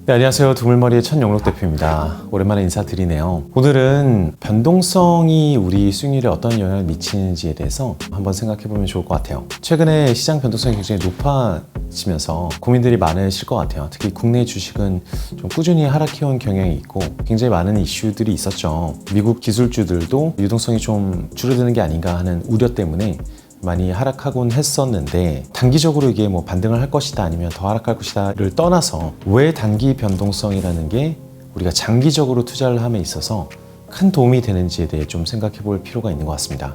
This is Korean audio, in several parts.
네, 안녕하세요. 두물머리의 천영록 대표입니다. 오랜만에 인사드리네요. 오늘은 변동성이 우리 수익률에 어떤 영향을 미치는지에 대해서 한번 생각해보면 좋을 것 같아요. 최근에 시장 변동성이 굉장히 높아지면서 고민들이 많으실 것 같아요. 특히 국내 주식은 좀 꾸준히 하락해온 경향이 있고 굉장히 많은 이슈들이 있었죠. 미국 기술주들도 유동성이 좀 줄어드는 게 아닌가 하는 우려 때문에 많이 하락하곤 했었는데, 단기적으로 이게 뭐 반등을 할 것이다 아니면 더 하락할 것이다를 떠나서 왜 단기 변동성이라는 게 우리가 장기적으로 투자를 함에 있어서 큰 도움이 되는지에 대해 좀 생각해 볼 필요가 있는 것 같습니다.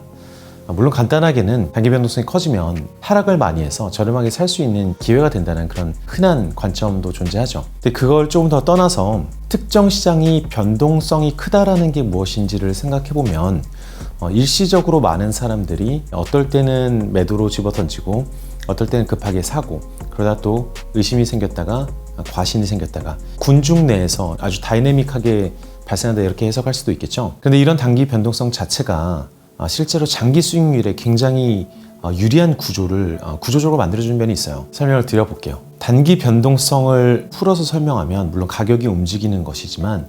물론 간단하게는 단기 변동성이 커지면 하락을 많이 해서 저렴하게 살 수 있는 기회가 된다는 그런 흔한 관점도 존재하죠. 근데 그걸 조금 더 떠나서 특정 시장이 변동성이 크다라는 게 무엇인지를 생각해 보면, 일시적으로 많은 사람들이 어떨 때는 매도로 집어던지고 어떨 때는 급하게 사고, 그러다 또 의심이 생겼다가 과신이 생겼다가 군중 내에서 아주 다이내믹하게 발생한다, 이렇게 해석할 수도 있겠죠. 그런데 이런 단기 변동성 자체가 실제로 장기 수익률에 굉장히 유리한 구조를 구조적으로 만들어주는 면이 있어요. 설명을 드려볼게요. 단기 변동성을 풀어서 설명하면 물론 가격이 움직이는 것이지만,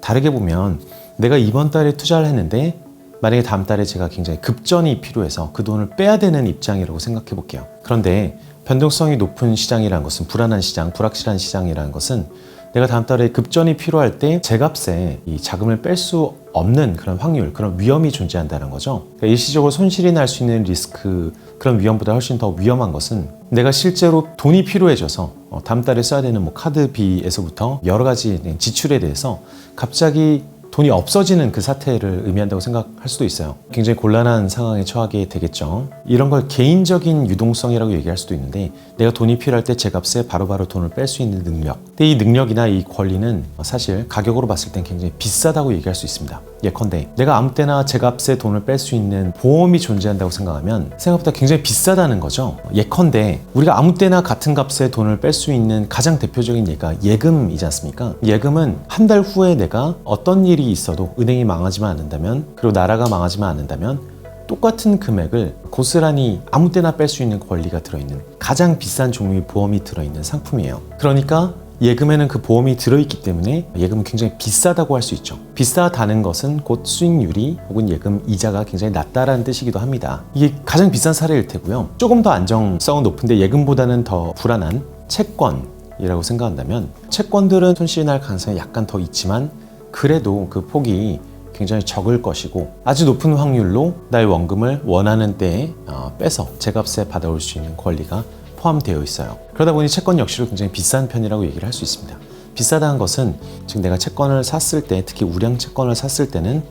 다르게 보면 내가 이번 달에 투자를 했는데 만약에 다음 달에 제가 굉장히 급전이 필요해서 그 돈을 빼야 되는 입장이라고 생각해 볼게요. 그런데 변동성이 높은 시장이라는 것은, 불안한 시장, 불확실한 시장이라는 것은 내가 다음 달에 급전이 필요할 때 제 값에 이 자금을 뺄 수 없는 그런 확률, 그런 위험이 존재한다는 거죠. 그러니까 일시적으로 손실이 날 수 있는 리스크, 그런 위험보다 훨씬 더 위험한 것은 내가 실제로 돈이 필요해져서 다음 달에 써야 되는 뭐 카드비에서부터 여러 가지 지출에 대해서 갑자기 돈이 없어지는 그 사태를 의미한다고 생각할 수도 있어요. 굉장히 곤란한 상황에 처하게 되겠죠. 이런 걸 개인적인 유동성이라고 얘기할 수도 있는데, 내가 돈이 필요할 때 제 값에 바로바로 돈을 뺄 수 있는 능력. 근데 이 능력이나 이 권리는 사실 가격으로 봤을 땐 굉장히 비싸다고 얘기할 수 있습니다. 예컨대 내가 아무 때나 제 값에 돈을 뺄 수 있는 보험이 존재한다고 생각하면 생각보다 굉장히 비싸다는 거죠. 예컨대 우리가 아무 때나 같은 값에 돈을 뺄 수 있는 가장 대표적인 예가 예금이지 않습니까? 예금은 한 달 후에 내가 어떤 일이 있어도, 은행이 망하지만 않는다면, 그리고 나라가 망하지만 않는다면 똑같은 금액을 고스란히 아무 때나 뺄 수 있는 권리가 들어있는 가장 비싼 종류의 보험이 들어있는 상품이에요. 그러니까 예금에는 그 보험이 들어있기 때문에 예금은 굉장히 비싸다고 할 수 있죠. 비싸다는 것은 곧 수익률이 혹은 예금 이자가 굉장히 낮다라는 뜻이기도 합니다. 이게 가장 비싼 사례일 테고요. 조금 더 안정성은 높은데 예금보다는 더 불안한 채권이라고 생각한다면, 채권들은 손실이 날 가능성이 약간 더 있지만 그래도 그 폭이 굉장히 적을 것이고, 아주 높은 확률로 나의 원금을 원하는 때에 빼서 제 값에 받아올 수 있는 권리가 포함되어 있어요. 그러다 보니 채권 역시도 굉장히 비싼 편이라고 얘기를 할 수 있습니다. 비싸다는 것은 즉 내가 채권을 샀을 때, 특히 우량 채권을 샀을 때는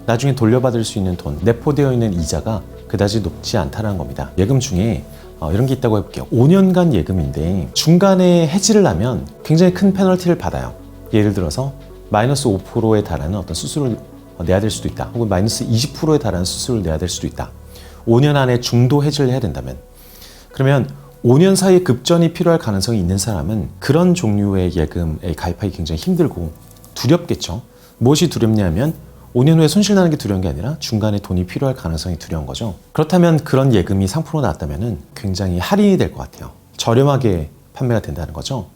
나중에 돌려받을 수 있는 돈, 내포되어 있는 이자가 그다지 높지 않다는 겁니다. 예금 중에 이런 게 있다고 해볼게요. 5년간 예금인데 중간에 해지를 하면 굉장히 큰 페널티를 받아요. 예를 들어서 마이너스 5%에 달하는 어떤 수수료를 내야 될 수도 있다. 혹은 마이너스 20%에 달하는 수수료를 내야 될 수도 있다. 5년 안에 중도 해지를 해야 된다면. 그러면 5년 사이에 급전이 필요할 가능성이 있는 사람은 그런 종류의 예금에 가입하기 굉장히 힘들고 두렵겠죠. 무엇이 두렵냐면 5년 후에 손실 나는 게 두려운 게 아니라 중간에 돈이 필요할 가능성이 두려운 거죠. 그렇다면 그런 예금이 상품으로 나왔다면 굉장히 할인이 될 것 같아요. 저렴하게 판매가 된다는 거죠.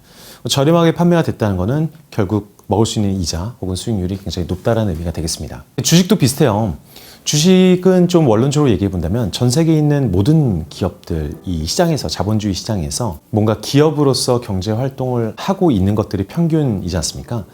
저렴하게 판매가 됐다는 거는 결국 먹을 수 있는 이자 혹은 수익률이 굉장히 높다는 의미가 되겠습니다. 주식도 비슷해요. 주식은 좀 원론적으로 얘기해 본다면 전 세계에 있는 모든 기업들, 이 시장에서, 자본주의 시장에서 뭔가 기업으로서 경제 활동을 하고 있는 것들이 평균이지 않습니까?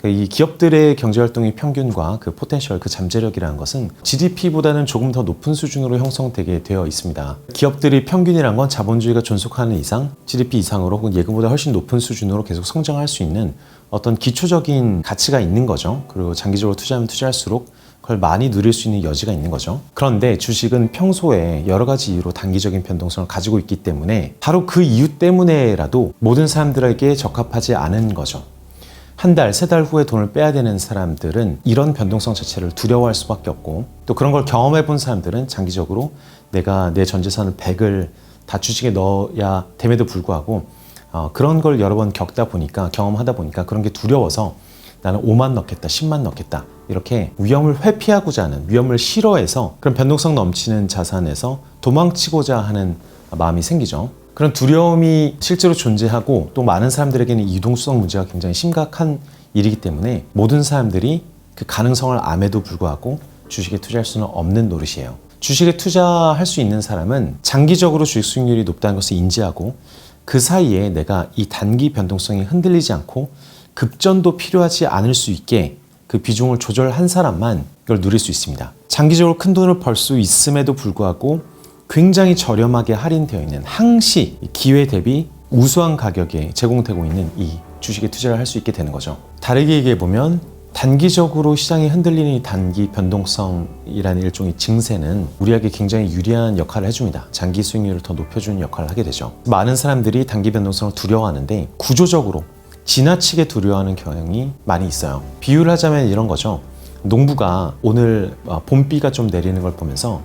이 기업들의 경제 활동의 평균과 그 포텐셜, 그 잠재력이라는 것은 GDP보다는 조금 더 높은 수준으로 형성되게 되어 있습니다. 기업들이 평균이란 건 자본주의가 존속하는 이상 GDP 이상으로 혹은 예금보다 훨씬 높은 수준으로 계속 성장할 수 있는 어떤 기초적인 가치가 있는 거죠. 그리고 장기적으로 투자하면 투자할수록 그걸 많이 누릴 수 있는 여지가 있는 거죠. 그런데 주식은 평소에 여러 가지 이유로 단기적인 변동성을 가지고 있기 때문에 바로 그 이유 때문에라도 모든 사람들에게 적합하지 않은 거죠. 한 달, 세 달 후에 돈을 빼야 되는 사람들은 이런 변동성 자체를 두려워할 수밖에 없고, 또 그런 걸 경험해 본 사람들은 장기적으로 내가 내 전 재산을 100을 다 주식에 넣어야 됨에도 불구하고 그런 걸 여러 번 경험하다 보니까 그런 게 두려워서 나는 5만 넣겠다, 10만 넣겠다, 이렇게 위험을 회피하고자 하는, 위험을 싫어해서 그런 변동성 넘치는 자산에서 도망치고자 하는 마음이 생기죠. 그런 두려움이 실제로 존재하고 또 많은 사람들에게는 유동성 문제가 굉장히 심각한 일이기 때문에 모든 사람들이 그 가능성을 암에도 불구하고 주식에 투자할 수는 없는 노릇이에요. 주식에 투자할 수 있는 사람은 장기적으로 주식 수익률이 높다는 것을 인지하고 그 사이에 내가 이 단기 변동성이 흔들리지 않고 급전도 필요하지 않을 수 있게 그 비중을 조절한 사람만 이걸 누릴 수 있습니다. 장기적으로 큰 돈을 벌 수 있음에도 불구하고 굉장히 저렴하게 할인되어 있는 항시 기회 대비 우수한 가격에 제공되고 있는 이 주식에 투자를 할 수 있게 되는 거죠. 다르게 얘기해 보면 단기적으로 시장이 흔들리는 이 단기 변동성이라는 일종의 증세는 우리에게 굉장히 유리한 역할을 해줍니다. 장기 수익률을 더 높여주는 역할을 하게 되죠. 많은 사람들이 단기 변동성을 두려워하는데 구조적으로 지나치게 두려워하는 경향이 많이 있어요. 비유를 하자면 이런 거죠. 농부가 오늘 봄비가 좀 내리는 걸 보면서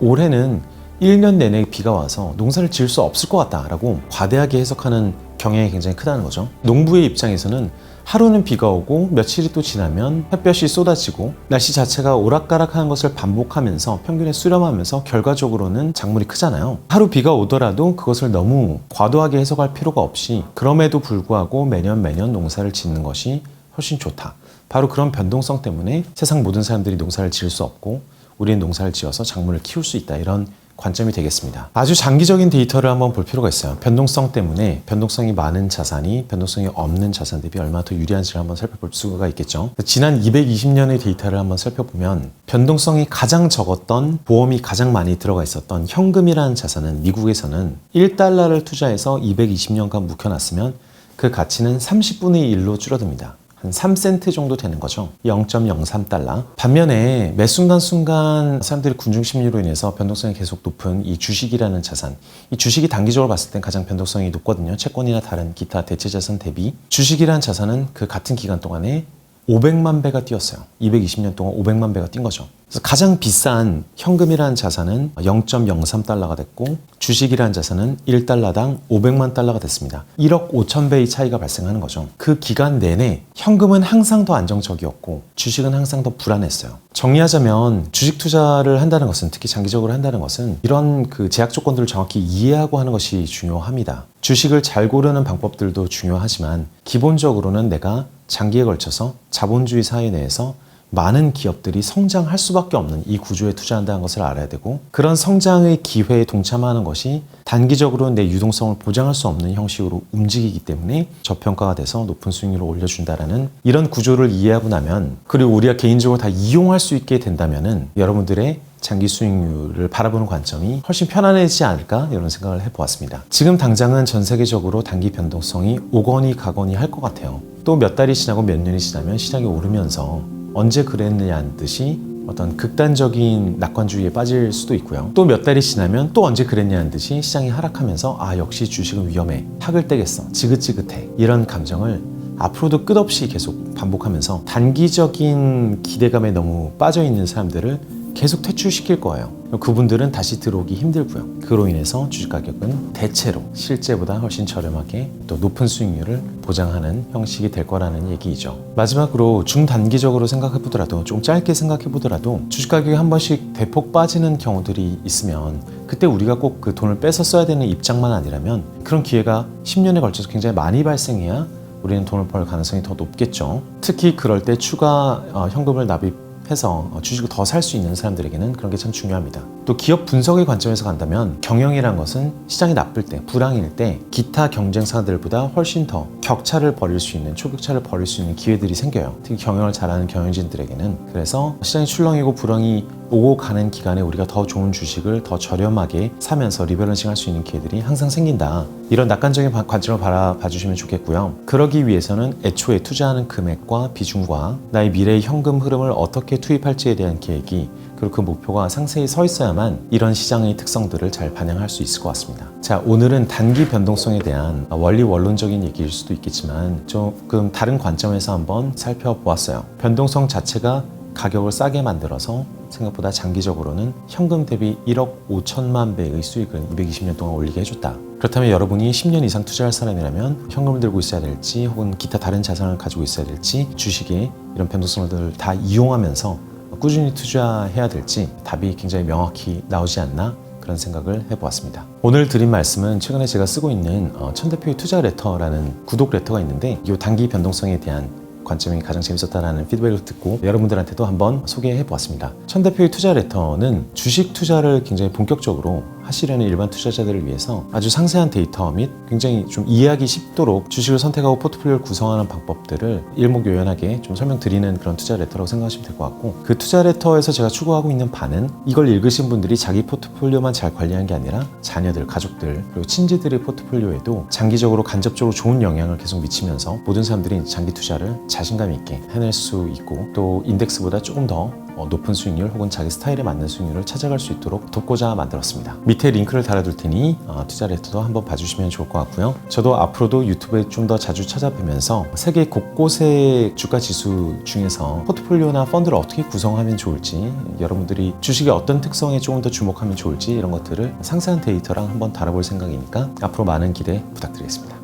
올해는 1년 내내 비가 와서 농사를 지을 수 없을 것 같다라고 과대하게 해석하는 경향이 굉장히 크다는 거죠. 농부의 입장에서는 하루는 비가 오고 며칠이 또 지나면 햇볕이 쏟아지고 날씨 자체가 오락가락하는 것을 반복하면서 평균에 수렴하면서 결과적으로는 작물이 크잖아요. 하루 비가 오더라도 그것을 너무 과도하게 해석할 필요가 없이 그럼에도 불구하고 매년 농사를 짓는 것이 훨씬 좋다. 바로 그런 변동성 때문에 세상 모든 사람들이 농사를 지을 수 없고 우리는 농사를 지어서 작물을 키울 수 있다. 이런 관점이 되겠습니다. 아주 장기적인 데이터를 한번 볼 필요가 있어요. 변동성 때문에 변동성이 많은 자산이 변동성이 없는 자산 대비 얼마나 더 유리한지를 한번 살펴볼 수가 있겠죠. 지난 220년의 데이터를 한번 살펴보면 변동성이 가장 적었던 보험이 가장 많이 들어가 있었던 현금이라는 자산은 미국에서는 1달러를 투자해서 220년간 묵혀놨으면 그 가치는 30분의 1로 줄어듭니다. 한 3센트 정도 되는 거죠. 0.03달러. 반면에 매 순간순간 사람들이 군중 심리로 인해서 변동성이 계속 높은 이 주식이라는 자산. 이 주식이 단기적으로 봤을 땐 가장 변동성이 높거든요. 채권이나 다른 기타 대체 자산 대비. 주식이라는 자산은 그 같은 기간 동안에 500만 배가 뛰었어요. 220년 동안 500만 배가 뛴 거죠. 그래서 가장 비싼 현금이라는 자산은 0.03달러가 됐고 주식이라는 자산은 1달러당 500만 달러가 됐습니다. 1억 5천 배의 차이가 발생하는 거죠. 그 기간 내내 현금은 항상 더 안정적이었고 주식은 항상 더 불안했어요. 정리하자면 주식 투자를 한다는 것은 특히 장기적으로 한다는 것은 이런 그 제약 조건들을 정확히 이해하고 하는 것이 중요합니다. 주식을 잘 고르는 방법들도 중요하지만 기본적으로는 내가 장기에 걸쳐서 자본주의 사회 내에서 많은 기업들이 성장할 수밖에 없는 이 구조에 투자한다는 것을 알아야 되고 그런 성장의 기회에 동참하는 것이 단기적으로 내 유동성을 보장할 수 없는 형식으로 움직이기 때문에 저평가가 돼서 높은 수익률을 올려준다라는 이런 구조를 이해하고 나면 그리고 우리가 개인적으로 다 이용할 수 있게 된다면은 여러분들의 장기 수익률을 바라보는 관점이 훨씬 편안해지지 않을까 이런 생각을 해보았습니다. 지금 당장은 전 세계적으로 단기 변동성이 오거니 가거니 할 것 같아요. 또 몇 달이 지나고 몇 년이 지나면 시장이 오르면서 언제 그랬느냐는 듯이 어떤 극단적인 낙관주의에 빠질 수도 있고요. 또 몇 달이 지나면 또 언제 그랬냐는 듯이 시장이 하락하면서 역시 주식은 위험해. 학을 떼겠어. 지긋지긋해. 이런 감정을 앞으로도 끝없이 계속 반복하면서 단기적인 기대감에 너무 빠져있는 사람들을 계속 퇴출시킬 거예요. 그분들은 다시 들어오기 힘들고요. 그로 인해서 주식 가격은 대체로 실제보다 훨씬 저렴하게 또 높은 수익률을 보장하는 형식이 될 거라는 얘기이죠. 마지막으로 중단기적으로 생각해 보더라도 좀 짧게 생각해 보더라도 주식 가격이 한 번씩 대폭 빠지는 경우들이 있으면 그때 우리가 꼭 그 돈을 뺏어 써야 되는 입장만 아니라면 그런 기회가 10년에 걸쳐서 굉장히 많이 발생해야 우리는 돈을 벌 가능성이 더 높겠죠. 특히 그럴 때 추가 현금을 납입해서 주식을 더 살 수 있는 사람들에게는 그런 게 참 중요합니다. 또 기업 분석의 관점에서 간다면 경영이란 것은 시장이 나쁠 때, 불황일 때 기타 경쟁사들보다 훨씬 더 격차를 벌일 수 있는, 초격차를 벌일 수 있는 기회들이 생겨요. 특히 경영을 잘하는 경영진들에게는. 그래서 시장이 출렁이고 불황이 오고 가는 기간에 우리가 더 좋은 주식을 더 저렴하게 사면서 리밸런싱 할 수 있는 기회들이 항상 생긴다. 이런 낙관적인 관점을 바라봐 주시면 좋겠고요. 그러기 위해서는 애초에 투자하는 금액과 비중과 나의 미래의 현금 흐름을 어떻게 투입할지에 대한 계획이 그리고 그 목표가 상세히 서 있어야만 이런 시장의 특성들을 잘 반영할 수 있을 것 같습니다. 자, 오늘은 단기 변동성에 대한 원리 원론적인 얘기일 수도 있겠지만 조금 다른 관점에서 한번 살펴보았어요. 변동성 자체가 가격을 싸게 만들어서 생각보다 장기적으로는 현금 대비 1억 5천만 배의 수익을 220년 동안 올리게 해줬다. 그렇다면 여러분이 10년 이상 투자할 사람이라면 현금을 들고 있어야 될지 혹은 기타 다른 자산을 가지고 있어야 될지 주식에 이런 변동성을 다 이용하면서 꾸준히 투자해야 될지 답이 굉장히 명확히 나오지 않나 그런 생각을 해보았습니다. 오늘 드린 말씀은 최근에 제가 쓰고 있는 천 대표의 투자 레터라는 구독 레터가 있는데 이 단기 변동성에 대한 관점이 가장 재밌었다는 피드백을 듣고 여러분들한테도 한번 소개해 보았습니다. 천 대표의 투자 레터는 주식 투자를 굉장히 본격적으로 하시려는 일반 투자자들을 위해서 아주 상세한 데이터 및 굉장히 좀 이해하기 쉽도록 주식을 선택하고 포트폴리오를 구성하는 방법들을 일목요연하게 좀 설명드리는 그런 투자 레터라고 생각하시면 될 것 같고, 그 투자 레터에서 제가 추구하고 있는 바는 이걸 읽으신 분들이 자기 포트폴리오만 잘 관리하는 게 아니라 자녀들, 가족들, 그리고 친지들의 포트폴리오에도 장기적으로 간접적으로 좋은 영향을 계속 미치면서 모든 사람들이 장기 투자를 자신감 있게 해낼 수 있고 또 인덱스보다 조금 더 높은 수익률 혹은 자기 스타일에 맞는 수익률을 찾아갈 수 있도록 돕고자 만들었습니다. 밑에 링크를 달아둘 테니 투자 레터도 한번 봐주시면 좋을 것 같고요. 저도 앞으로도 유튜브에 좀 더 자주 찾아뵈면서 세계 곳곳의 주가 지수 중에서 포트폴리오나 펀드를 어떻게 구성하면 좋을지, 여러분들이 주식의 어떤 특성에 조금 더 주목하면 좋을지 이런 것들을 상세한 데이터랑 한번 다뤄볼 생각이니까 앞으로 많은 기대 부탁드리겠습니다.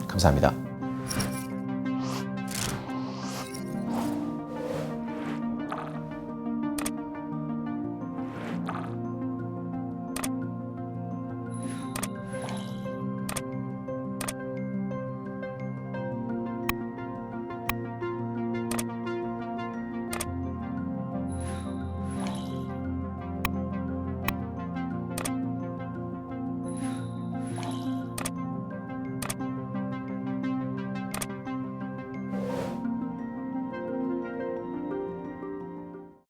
감사합니다.